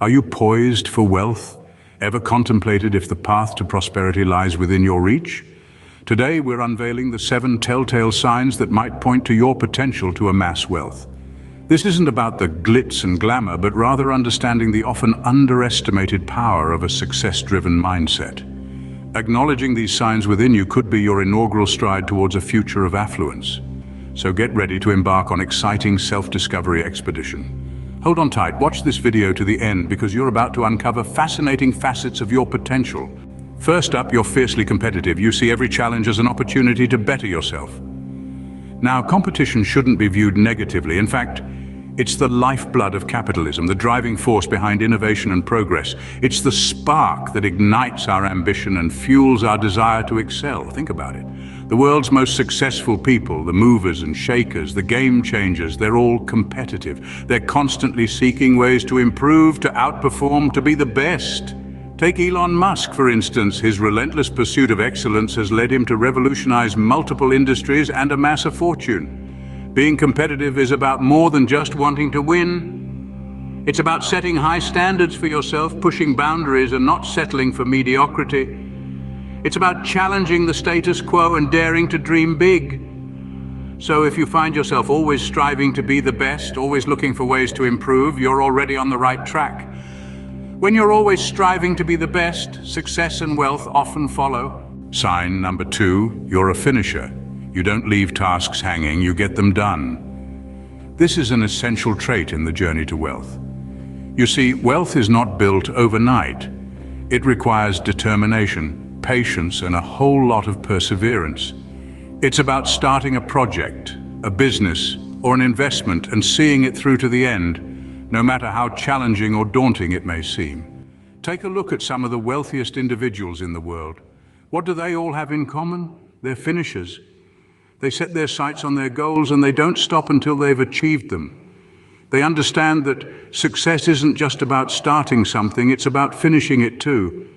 Are you poised for wealth? Ever contemplated if the path to prosperity lies within your reach? Today, we're unveiling the 7 telltale signs that might point to your potential to amass wealth. This isn't about the glitz and glamour, but rather understanding the often underestimated power of a success-driven mindset. Acknowledging these signs within you could be your inaugural stride towards a future of affluence. So get ready to embark on exciting self-discovery expedition. Hold on tight, watch this video to the end because you're about to uncover fascinating facets of your potential. First up, you're fiercely competitive. You see every challenge as an opportunity to better yourself. Now, competition shouldn't be viewed negatively. In fact, it's the lifeblood of capitalism, the driving force behind innovation and progress. It's the spark that ignites our ambition and fuels our desire to excel. Think about it. The world's most successful people, the movers and shakers, the game changers, they're all competitive. They're constantly seeking ways to improve, to outperform, to be the best. Take Elon Musk, for instance. His relentless pursuit of excellence has led him to revolutionize multiple industries and amass a fortune. Being competitive is about more than just wanting to win. It's about setting high standards for yourself, pushing boundaries and not settling for mediocrity. It's about challenging the status quo and daring to dream big. So if you find yourself always striving to be the best, always looking for ways to improve, you're already on the right track. When you're always striving to be the best, success and wealth often follow. Sign number 2, you're a finisher. You don't leave tasks hanging, you get them done. This is an essential trait in the journey to wealth. You see, wealth is not built overnight. It requires determination, patience, and a whole lot of perseverance. It's about starting a project, a business, or an investment and seeing it through to the end, no matter how challenging or daunting it may seem. Take a look at some of the wealthiest individuals in the world. What do they all have in common? They're finishers. They set their sights on their goals and they don't stop until they've achieved them. They understand that success isn't just about starting something, it's about finishing it too.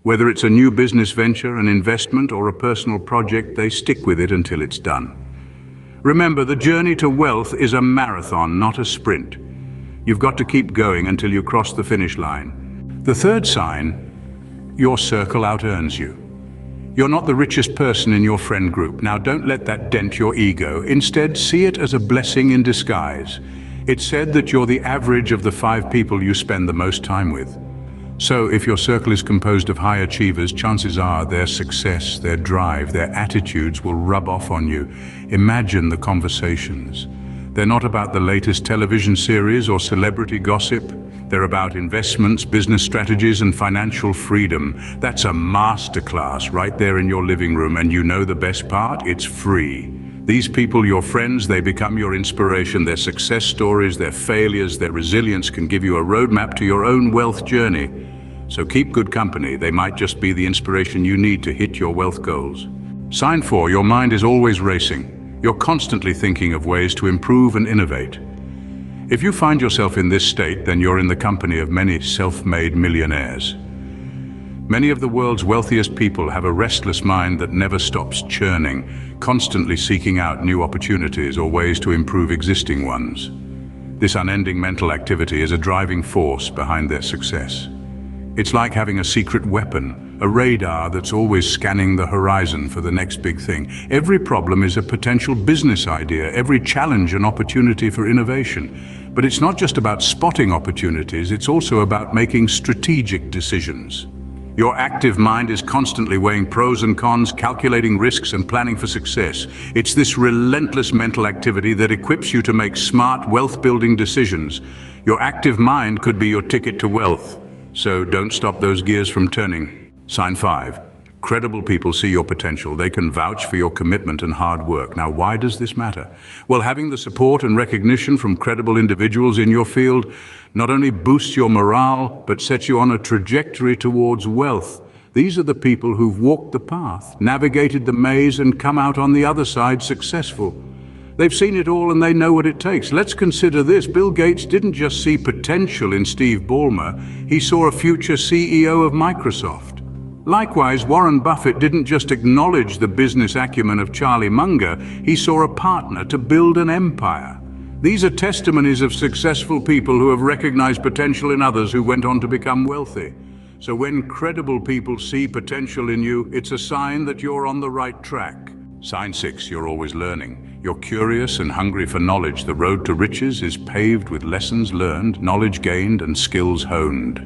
Whether it's a new business venture, an investment, or a personal project, they stick with it until it's done. Remember, the journey to wealth is a marathon, not a sprint. You've got to keep going until you cross the finish line. The third sign, your circle out-earns you. You're not the richest person in your friend group. Now, don't let that dent your ego. Instead, see it as a blessing in disguise. It's said that you're the average of the 5 people you spend the most time with. So, if your circle is composed of high achievers, chances are their success, their drive, their attitudes will rub off on you. Imagine the conversations. They're not about the latest television series or celebrity gossip. They're about investments, business strategies, and financial freedom. That's a masterclass right there in your living room, and you know the best part? It's free. These people, your friends, they become your inspiration. Their success stories, their failures, their resilience can give you a roadmap to your own wealth journey. So keep good company. They might just be the inspiration you need to hit your wealth goals. Sign 4, your mind is always racing. You're constantly thinking of ways to improve and innovate. If you find yourself in this state, then you're in the company of many self-made millionaires. Many of the world's wealthiest people have a restless mind that never stops churning, constantly seeking out new opportunities or ways to improve existing ones. This unending mental activity is a driving force behind their success. It's like having a secret weapon, a radar that's always scanning the horizon for the next big thing. Every problem is a potential business idea, every challenge an opportunity for innovation. But it's not just about spotting opportunities, it's also about making strategic decisions. Your active mind is constantly weighing pros and cons, calculating risks and planning for success. It's this relentless mental activity that equips you to make smart, wealth-building decisions. Your active mind could be your ticket to wealth. So don't stop those gears from turning. Sign 5. Credible people see your potential. They can vouch for your commitment and hard work. Now, why does this matter? Well, having the support and recognition from credible individuals in your field not only boosts your morale, but sets you on a trajectory towards wealth. These are the people who've walked the path, navigated the maze, and come out on the other side successful. They've seen it all and they know what it takes. Let's consider this. Bill Gates didn't just see potential in Steve Ballmer, he saw a future CEO of Microsoft. Likewise, Warren Buffett didn't just acknowledge the business acumen of Charlie Munger, he saw a partner to build an empire. These are testimonies of successful people who have recognized potential in others who went on to become wealthy. So when credible people see potential in you, it's a sign that you're on the right track. Sign 6, you're always learning. You're curious and hungry for knowledge. The road to riches is paved with lessons learned, knowledge gained, and skills honed.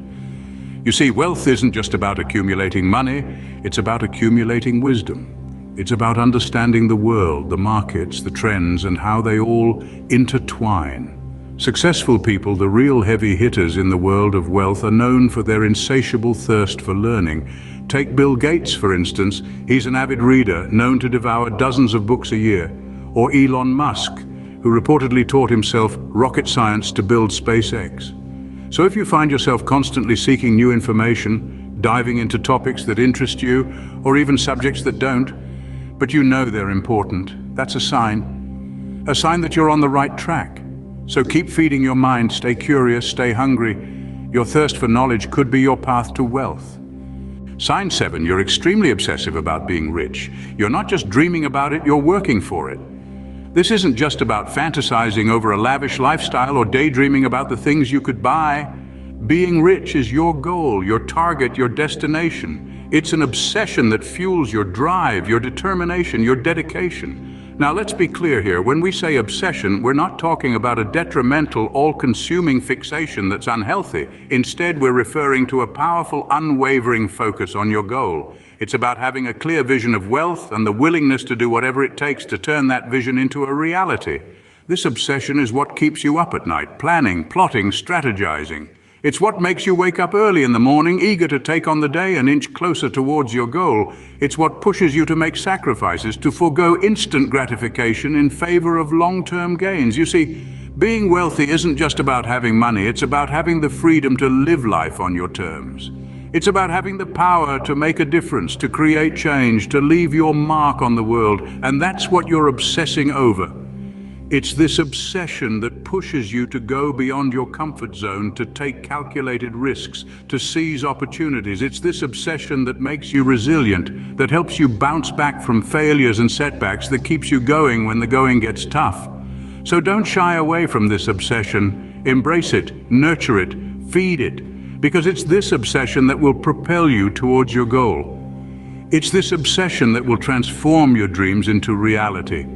You see, wealth isn't just about accumulating money, it's about accumulating wisdom. It's about understanding the world, the markets, the trends, and how they all intertwine. Successful people, the real heavy hitters in the world of wealth, are known for their insatiable thirst for learning. Take Bill Gates, for instance. He's an avid reader, known to devour dozens of books a year. Or Elon Musk, who reportedly taught himself rocket science to build SpaceX. So if you find yourself constantly seeking new information, diving into topics that interest you, or even subjects that don't, but you know they're important, that's a sign that you're on the right track. So keep feeding your mind, stay curious, stay hungry. Your thirst for knowledge could be your path to wealth. Sign 7, you're extremely obsessive about being rich. You're not just dreaming about it, you're working for it. This isn't just about fantasizing over a lavish lifestyle or daydreaming about the things you could buy. Being rich is your goal, your target, your destination. It's an obsession that fuels your drive, your determination, your dedication. Now let's be clear here, when we say obsession, we're not talking about a detrimental, all-consuming fixation that's unhealthy. Instead, we're referring to a powerful, unwavering focus on your goal. It's about having a clear vision of wealth and the willingness to do whatever it takes to turn that vision into a reality. This obsession is what keeps you up at night, planning, plotting, strategizing. It's what makes you wake up early in the morning, eager to take on the day and inch closer towards your goal. It's what pushes you to make sacrifices, to forego instant gratification in favor of long-term gains. You see, being wealthy isn't just about having money, it's about having the freedom to live life on your terms. It's about having the power to make a difference, to create change, to leave your mark on the world, and that's what you're obsessing over. It's this obsession that pushes you to go beyond your comfort zone, to take calculated risks, to seize opportunities. It's this obsession that makes you resilient, that helps you bounce back from failures and setbacks, that keeps you going when the going gets tough. So don't shy away from this obsession. Embrace it, nurture it, feed it, because it's this obsession that will propel you towards your goal. It's this obsession that will transform your dreams into reality.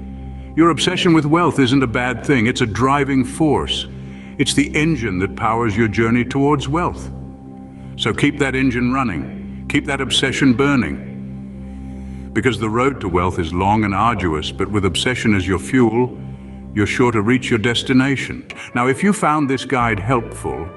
Your obsession with wealth isn't a bad thing, it's a driving force. It's the engine that powers your journey towards wealth. So keep that engine running, keep that obsession burning. Because the road to wealth is long and arduous, but with obsession as your fuel, you're sure to reach your destination. Now, if you found this guide helpful,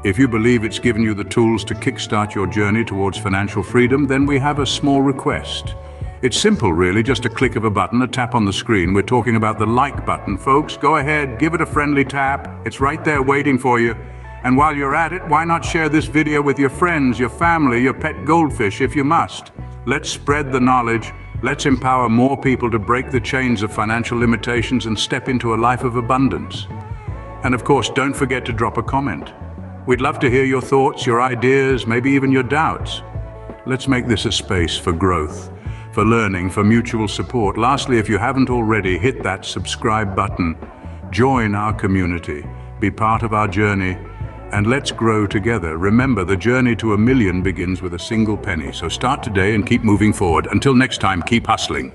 if you believe it's given you the tools to kickstart your journey towards financial freedom, then we have a small request. It's simple, really, just a click of a button, a tap on the screen. We're talking about the like button, folks. Go ahead, give it a friendly tap. It's right there waiting for you. And while you're at it, why not share this video with your friends, your family, your pet goldfish, if you must. Let's spread the knowledge. Let's empower more people to break the chains of financial limitations and step into a life of abundance. And of course, don't forget to drop a comment. We'd love to hear your thoughts, your ideas, maybe even your doubts. Let's make this a space for growth, for learning, for mutual support. Lastly, if you haven't already, hit that subscribe button. Join our community, be part of our journey, and let's grow together. Remember, the journey to $1 million begins with a single penny. So start today and keep moving forward. Until next time, keep hustling.